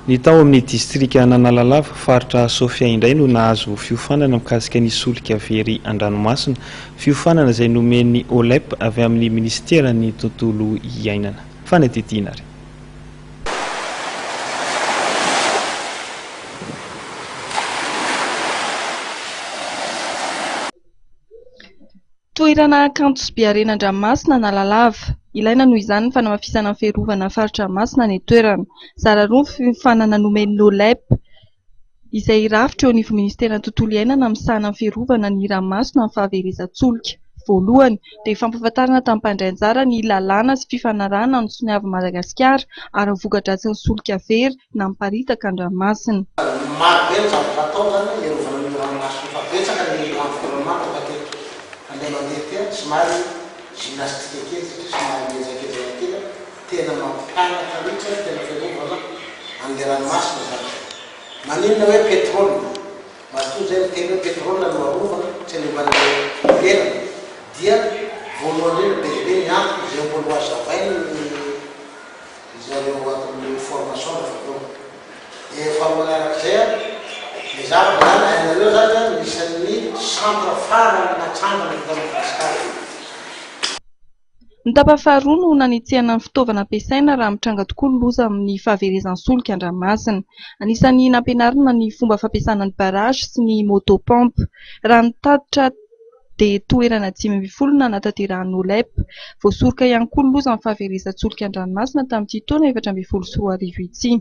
Ny tao amin'ny distrikan'Analalava faritra SOFIA indray no nahazo fiofanana mikasika ny solika very an-dranomasina, fiofanana izay nomen'ny Olep avy amin'ny ministeran'ny tontolo iainana. Fanadidina ary. Toerana kanto sy be arenan-dranomasina Analalava. Ilaina noho izany ny fanamafisana ny fiarovana faritra masina ny toerana. Zara roa ny fiofanana nomen'ny Olep izay rafitra eo anivon'ny ministeran'ny tontolo iainanaamisahana ny fiarovana ny ranomasina amin'ny fahaverezan-tsolika. Voalohany dia fampahafantarana tamin'ny mpandray anjara ny lalàna sy fifanarahana ny soniavy Madagasikara ary ny voka-dratsy ny solika very na miparitaka ny ranomasina. Maro be ny zavatra atao zany iarovana ny ranomasina fa betsaka ny environnement matetika. Andeha mandeha tia somary gymnastique kely satria somary miezakezaka kely tena mampianatra mihitsy tena fiarovana an'ilay ranomasina zany. Maninona hoe pétrole, matoa zay ny tena hoe pétrole no arovana tsy hanimban'ilay toerana dia voalohany bebe ny antony izay mbola hazavainy zareo atin'ny formation rehefa tao. Faharoa manarakaizay ny zavatra zany hainareo zany isan'ny centre farany natsangana eto Madagasikara. Ny tapany no nanitsihana ny fitaovana ampiasaina raha mitranga tokoa ny loza amin'ny fahaverezan'ny solika an-dranomasina. Anisan'ny nampianarina ny fomba fampiasana ny barrage sy ny motopompe. Raha ny tatitra dia toerana 5 natanterahany Olep. Voasoroka ihany koa ny loza amin'ny fahaverezan-tsolika an-dranomasina tamin'ity taona 2024 ity.